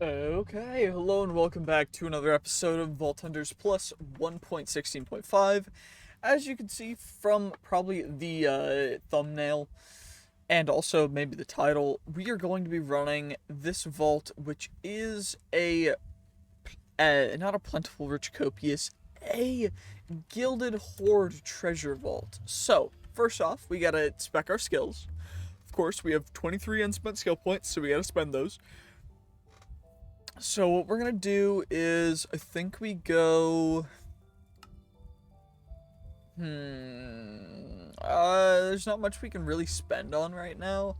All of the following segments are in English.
Okay, hello and welcome back to another episode of Vault Hunters Plus 1.16.5. As you can see from probably the thumbnail and also maybe the title, we are going to be running this vault, which is not a plentiful, rich, copious, a Gilded Hoard treasure vault. So, first off, we gotta spec our skills. Of course, we have 23 unspent skill points, so we gotta spend those. So what we're gonna do is, I think we go... there's not much we can really spend on right now.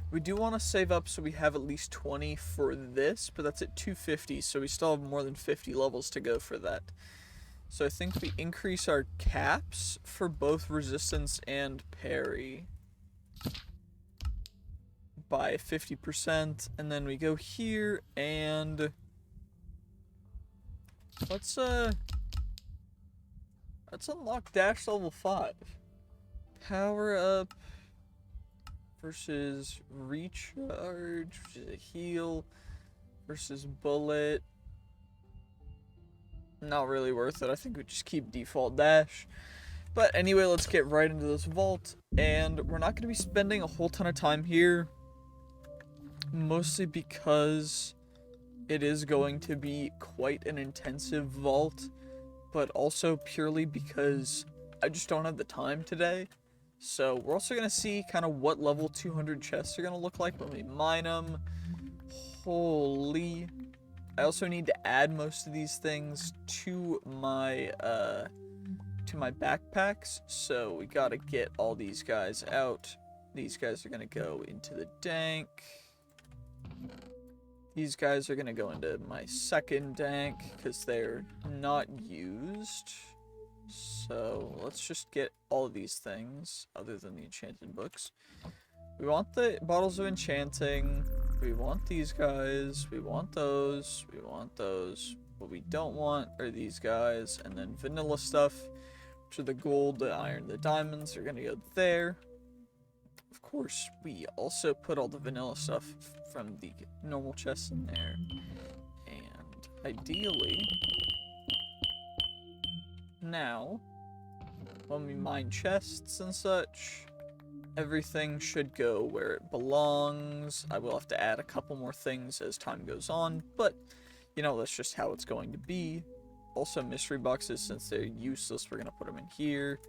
We do want to save up so we have at least 20 for this, but that's at 250, so we still have more than 50 levels to go for that. So I think we increase our caps for both resistance and parry by 50%, and then we go here and let's unlock dash level 5. Power up versus recharge, which is a heal, versus bullet. Not really worth it. I think we just keep default dash. But anyway, let's get right into this vault, and we're not going to be spending a whole ton of time here. Mostly because it is going to be quite an intensive vault, but also purely because I just don't have the time today. So we're also going to see kind of what level 200 chests are going to look like when we mine them. Holy. I also need to add most of these things to my backpacks, so we got to get all these guys out. These guys are going to go into the dank. These guys are going to go into my second dank because they're not used. So let's just get all of these things other than the enchanted books. We want the bottles of enchanting. We want these guys. We want those. We want those. What we don't want are these guys. And then vanilla stuff, which are the gold, the iron, the diamonds, are going to go there. Of course, we also put all the vanilla stuff from the normal chests in there. And ideally, now, when we mine chests and such, everything should go where it belongs. I will have to add a couple more things as time goes on, but, you know, that's just how it's going to be. Also, mystery boxes, since they're useless, we're going to put them in here.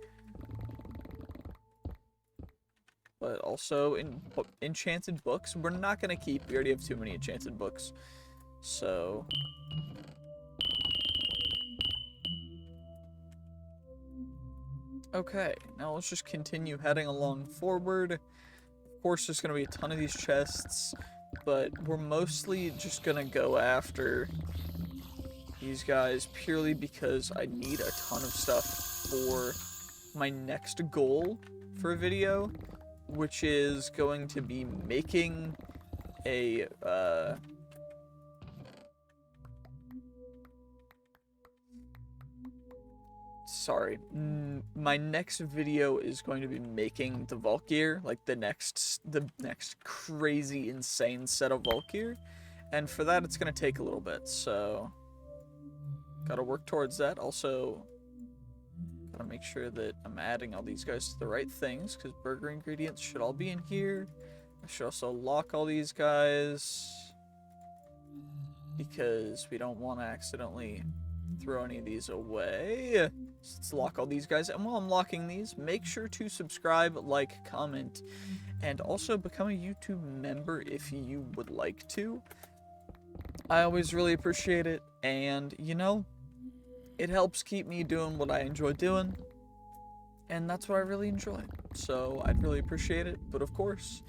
But also, enchanted books, we're not going to keep. We already have too many enchanted books. So... okay, now let's just continue heading along forward. Of course, there's going to be a ton of these chests, but we're mostly just going to go after these guys purely because I need a ton of stuff for my next goal for a video, which is going to be making a, my next video is going to be making the vault gear, like the next crazy, insane set of vault gear, and for that it's going to take a little bit, so gotta work towards that. Also, gotta make sure that I'm adding all these guys to the right things, because burger ingredients should all be in here. I should also lock all these guys, because we don't want to accidentally throw any of these away. So let's lock all these guys. And while I'm locking these, make sure to subscribe, like, comment, and also become a YouTube member if you would like to. I always really appreciate it, and, you know, it helps keep me doing what I enjoy doing, and that's what I really enjoy. So I'd really appreciate it, but of course,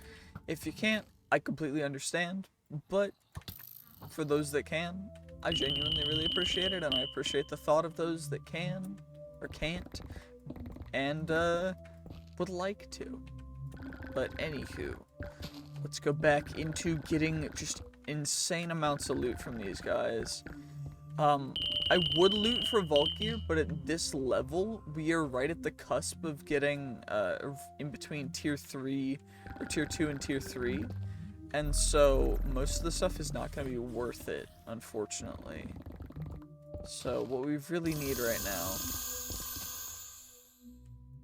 if you can't, I completely understand, but for those that can, I genuinely really appreciate it, and I appreciate the thought of those that can, or can't, and would like to. But anywho, let's go back into getting just insane amounts of loot from these guys. I would loot for vault gear, but at this level, we are right at the cusp of getting in between tier 3, or tier 2 and tier 3. And so most of the stuff is not going to be worth it, unfortunately. So what we really need right now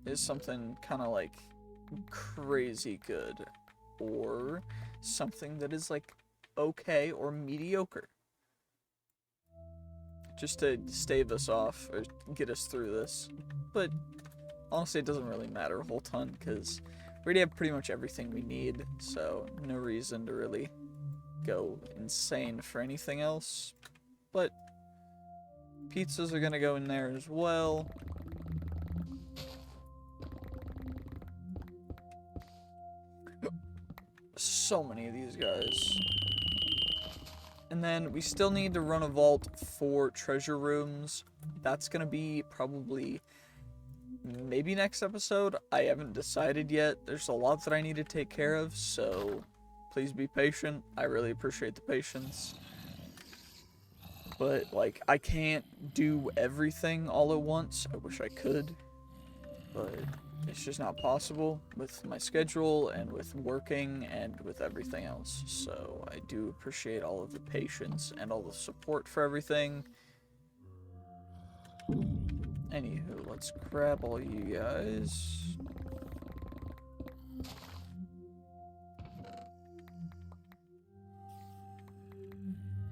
is something kind of like crazy good, or something that is like okay or mediocre, just to stave us off or get us through this. But honestly, it doesn't really matter a whole ton because we already have pretty much everything we need, so no reason to really go insane for anything else. But pizzas are gonna go in there as well. So many of these guys. And then we still need to run a vault for treasure rooms. That's gonna be probably maybe next episode. I haven't decided yet. There's a lot that I need to take care of, so please be patient. I really appreciate the patience. But, like, I can't do everything all at once. I wish I could, but it's just not possible with my schedule and with working and with everything else. So I do appreciate all of the patience and all the support for everything. Anywho, let's grab all you guys.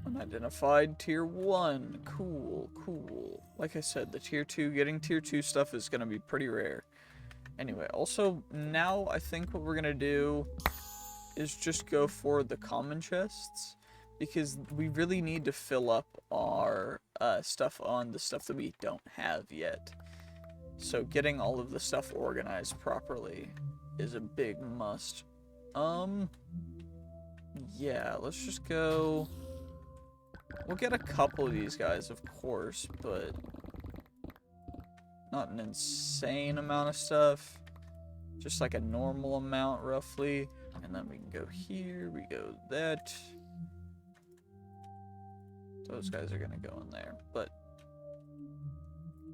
Unidentified tier 1. Cool, cool. Like I said, the tier 2, getting tier 2 stuff is going to be pretty rare. Anyway, also, now I think what we're going to do is just go for the common chests, because we really need to fill up our stuff on the stuff that we don't have yet. So getting all of the stuff organized properly is a big must. Yeah, let's just go. We'll get a couple of these guys, of course, but not an insane amount of stuff. Just like a normal amount, roughly. And then we can go here, we go that. Those guys are gonna go in there, but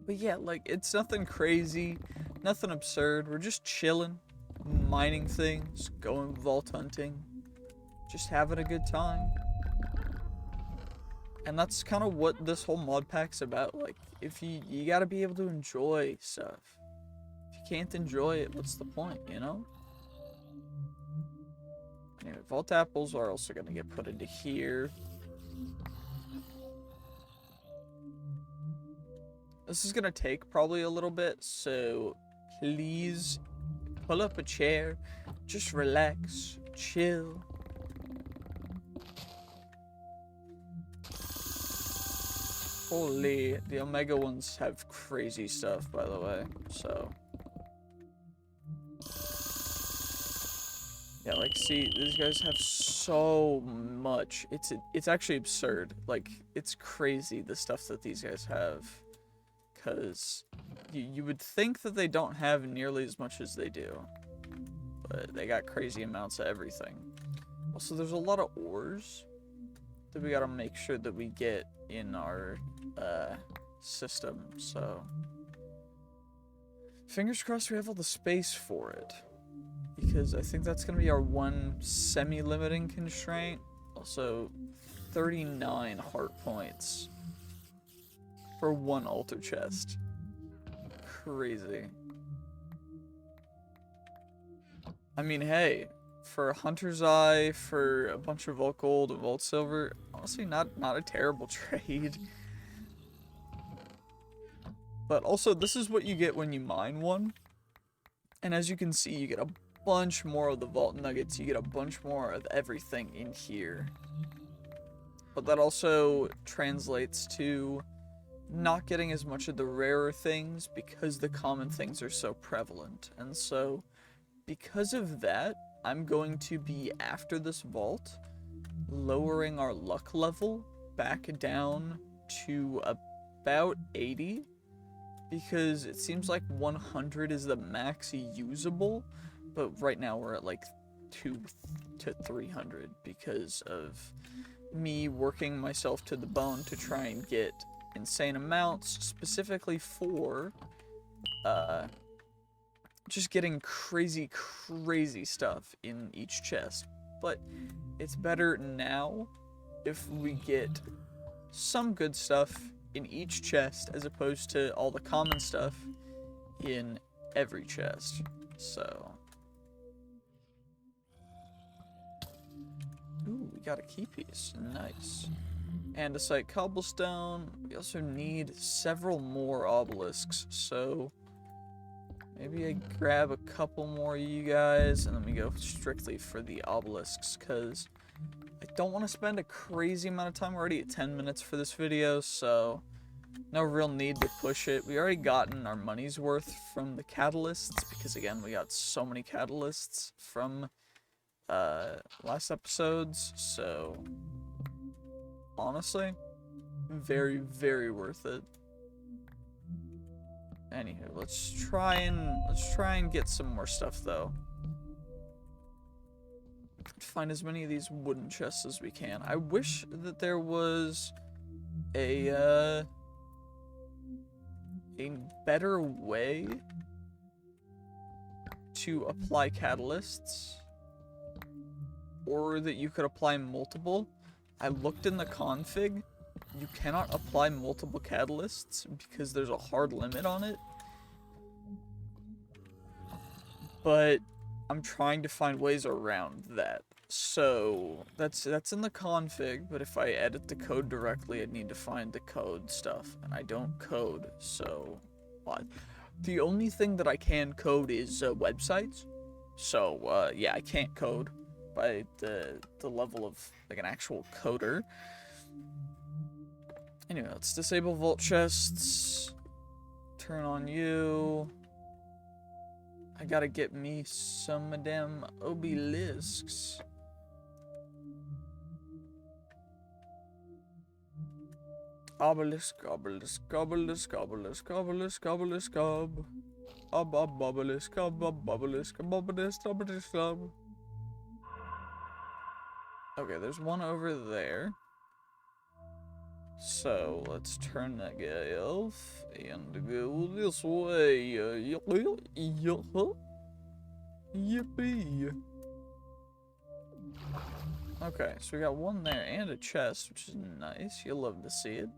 yeah, like, it's nothing crazy, nothing absurd. We're just chilling, mining things, going vault hunting, just having a good time. And that's kind of what this whole mod pack's about. Like, if you gotta be able to enjoy stuff. If you can't enjoy it, what's the point, you know? Anyway, vault apples are also gonna get put into here. This is gonna take probably a little bit, so please pull up a chair, just relax, chill. Holy, the Omega ones have crazy stuff, by the way, so. Yeah, like, see, these guys have so much. It's actually absurd. Like, it's crazy, the stuff that these guys have. Because you would think that they don't have nearly as much as they do. But they got crazy amounts of everything. Also, there's a lot of ores that we gotta make sure that we get in our system, so. Fingers crossed we have all the space for it. Because I think that's gonna be our one semi-limiting constraint. Also, 39 heart points for one altar chest. Crazy. I mean, hey, for a Hunter's Eye, for a bunch of Vault Gold and Vault Silver, honestly not a terrible trade. But also, this is what you get when you mine one. And as you can see, you get a bunch more of the Vault Nuggets, you get a bunch more of everything in here. But that also translates to not getting as much of the rarer things because the common things are so prevalent. And so, because of that, I'm going to be, after this vault, lowering our luck level back down to about 80, because it seems like 100 is the max usable, but right now we're at like 200 to 300 because of me working myself to the bone to try and get insane amounts, specifically for just getting crazy stuff in each chest. But it's better now if we get some good stuff in each chest as opposed to all the common stuff in every chest. So, ooh, we got a key piece. Nice. Andesite cobblestone. We also need several more obelisks, so maybe I grab a couple more of you guys and then we go strictly for the obelisks, because I don't want to spend a crazy amount of time. We're already at 10 minutes for this video, so no real need to push it. We already gotten our money's worth from the catalysts, because again, we got so many catalysts from last episodes, so honestly, very, very worth it. Anywho, let's try and get some more stuff though. Find as many of these wooden chests as we can. I wish that there was a better way to apply catalysts, or that you could apply multiple. I looked in the config. You cannot apply multiple catalysts because there's a hard limit on it. But I'm trying to find ways around that. So that's in the config, but if I edit the code directly, I'd need to find the code stuff, and I don't code, so the only thing that I can code is websites. So yeah, I can't code by the level of like an actual coder. Anyway, let's disable vault chests. Turn on you. I gotta get me some of them obelisks. Obelisk, obelisk, obelisk, obelisk, obelisk, obelisk, obelisk, obelisk, obelisk, obelisk. Okay, there's one over there. So, let's turn that guy off and go this way. Yippee. Okay, so we got one there and a chest, which is nice. You'll love to see it.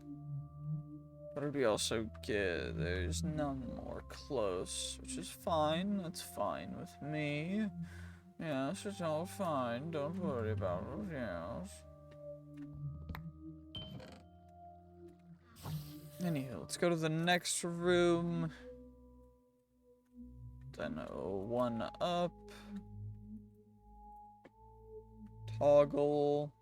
What did we also get? There's none more close, which is fine. That's fine with me. Yes, it's all fine. Don't worry about it. Yes. Anywho, let's go to the next room. Then one up. Toggle.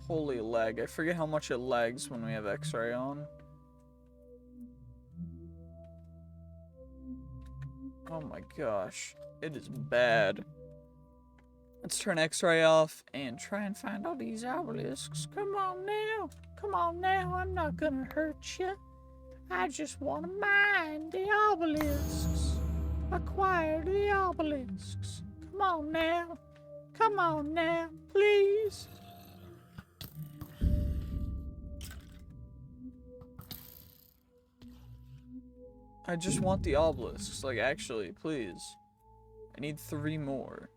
Holy lag. I forget how much it lags when we have X-ray on. Oh my gosh. It is bad. Let's turn X-ray off and try and find all these obelisks. Come on now. Come on now. I'm not gonna hurt you. I just want to mine the obelisks. Acquire the obelisks. Come on now. Come on now. Please. I just want the obelisks. Like, actually, please. I need 3 more.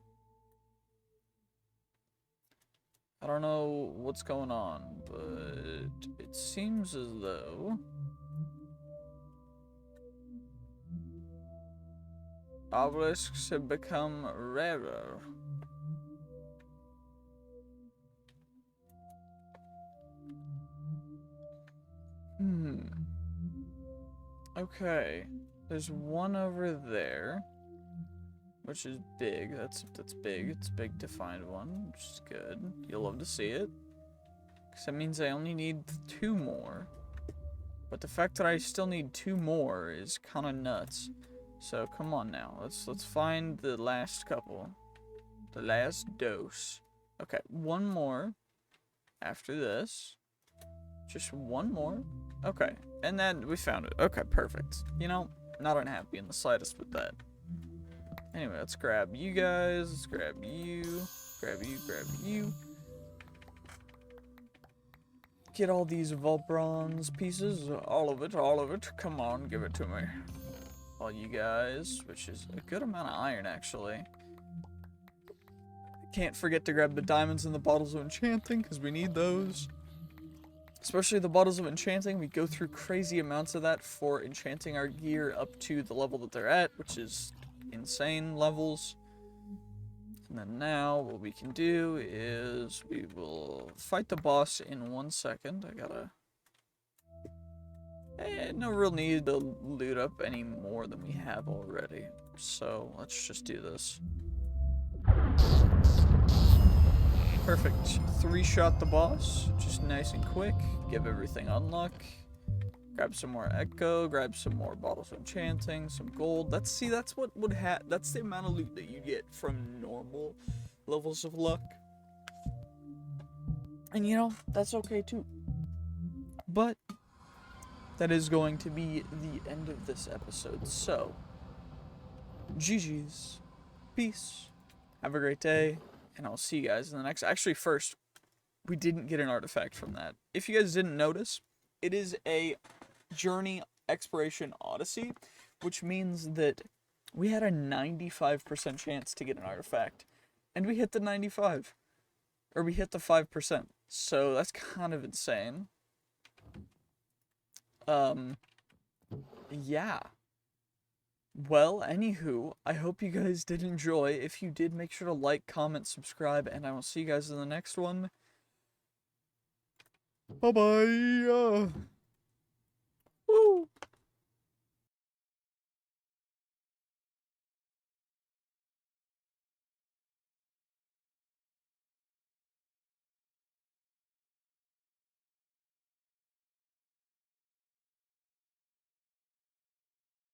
I don't know what's going on, but it seems as though obelisks have become rarer. Okay, there's one over there, which is big. That's big. It's big to find one, which is good. You'll love to see it. Because that means I only need 2 more. But the fact that I still need 2 more is kind of nuts. So come on now. Let's find the last couple. The last dose. Okay, 1 more after this. Just 1 more. Okay, and then we found it. Okay, perfect. You know, not unhappy in the slightest with that. Anyway, let's grab you guys. Let's grab you. Grab you, grab you. Get all these vault bronze pieces. All of it, all of it. Come on, give it to me. while you guys, which is a good amount of iron, actually. Can't forget to grab the diamonds and the bottles of enchanting, because we need those. Especially the bottles of enchanting, we go through crazy amounts of that for enchanting our gear up to the level that they're at, which is insane levels. And then now, what we can do is we will fight the boss in 1 second. I gotta... no real need to loot up any more than we have already. So, let's just do this. Perfect. 3-shot the boss. Just nice and quick. Give everything unluck. Grab some more echo. Grab some more bottles of enchanting. Some gold. That's what would that's the amount of loot that you get from normal levels of luck. And you know, that's okay too. But that is going to be the end of this episode. So, GG's. Peace. Have a great day. And I'll see you guys in the next... Actually, first, we didn't get an artifact from that. If you guys didn't notice, it is a Journey Exploration Odyssey, which means that we had a 95% chance to get an artifact. And we hit the 95. Or we hit the 5%. So that's kind of insane. Yeah. Well, anywho, I hope you guys did enjoy. If you did, make sure to like, comment, subscribe, and I will see you guys in the next one. Bye-bye. Woo!